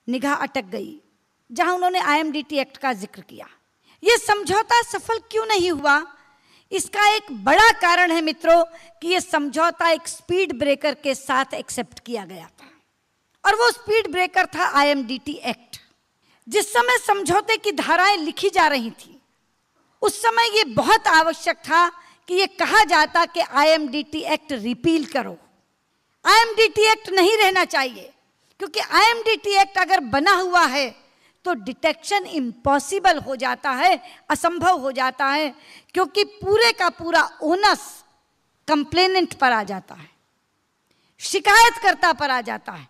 निगाह अटक गई जहां उन्होंने आईएमडीटी एक्ट का जिक्र किया। ये समझौता सफल क्यों नहीं हुआ? इसका एक बड़ा कारण है मित्रों कि ये समझौता एक स्पीड ब्रेकर के साथ एक्सेप्ट किया गया था, और वो स्पीड ब्रेकर था आईएमडीटी एक्ट। जिस समय समझौते की धाराएं लिखी जा रही थी, उस समय ये बहुत आवश्यक था कि ये कहा जाता कि आईएमडीटी एक्ट रिपील करो। आईएमडीटी एक्ट नहीं रहना चाहिए, क्योंकि आईएमडीटी एक्ट अगर बना हुआ है तो डिटेक्शन इम्पॉसिबल हो जाता है, असंभव हो जाता है, क्योंकि पूरे का पूरा ओनस कंप्लेनेंट पर आ जाता है, शिकायतकर्ता पर आ जाता है।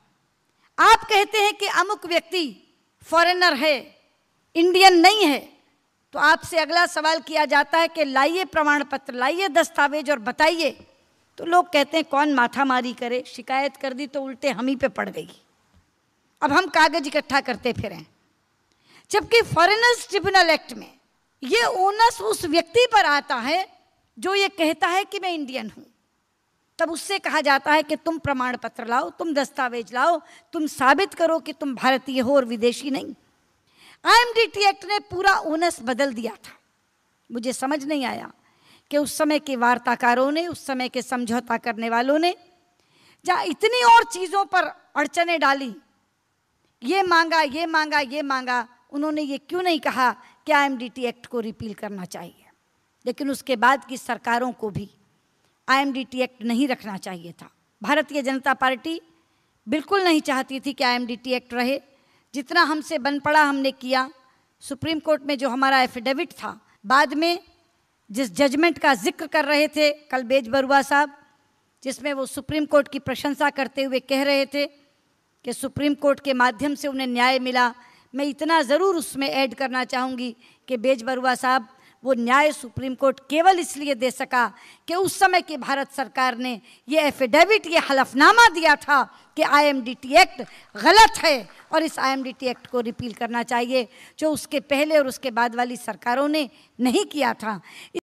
आप कहते हैं कि अमुक व्यक्ति फॉरेनर है, इंडियन नहीं है, तो आपसे अगला सवाल किया जाता है कि लाइए प्रमाण पत्र, लाइए दस्तावेज और बताइए। तो लोग कहते हैं कौन माथामारी करे, शिकायत कर दी तो उल्टे हम ही पे पड़ गई, अब हम कागज इकट्ठा करते फिरें। जबकि फॉरेनर्स ट्रिब्यूनल एक्ट में ये ओनस उस व्यक्ति पर आता है जो ये कहता है कि मैं इंडियन हूं। तब उससे कहा जाता है कि तुम प्रमाण पत्र लाओ, तुम दस्तावेज लाओ, तुम साबित करो कि तुम भारतीय हो और विदेशी नहीं। आईएमडीटी एक्ट ने पूरा ओनस बदल दिया था। मुझे समझ नहीं आया कि उस समय के वार्ताकारों ने, उस समय के समझौता करने वालों ने, जहाँ इतनी और चीज़ों पर अड़चने डाली, ये मांगा, ये मांगा, ये मांगा, उन्होंने ये क्यों नहीं कहा कि आईएमडीटी एक्ट को रिपील करना चाहिए। लेकिन उसके बाद की सरकारों को भी आईएमडीटी एक्ट नहीं रखना चाहिए था। भारतीय जनता पार्टी बिल्कुल नहीं चाहती थी कि आईएमडीटी एक्ट रहे। जितना हमसे बन पड़ा हमने किया। सुप्रीम कोर्ट में जो हमारा एफिडेविट था, बाद में जिस जजमेंट का जिक्र कर रहे थे कल बेज बरुआ साहब, जिसमें वो सुप्रीम कोर्ट की प्रशंसा करते हुए कह रहे थे कि सुप्रीम कोर्ट के माध्यम से उन्हें न्याय मिला, मैं इतना ज़रूर उसमें ऐड करना चाहूँगी कि बेज बरुआ साहब, वो न्याय सुप्रीम कोर्ट केवल इसलिए दे सका कि उस समय की भारत सरकार ने ये एफिडेविट, ये हलफनामा दिया था कि आईएमडीटी एक्ट गलत है और इस आईएमडीटी एक्ट को रिपील करना चाहिए, जो उसके पहले और उसके बाद वाली सरकारों ने नहीं किया था।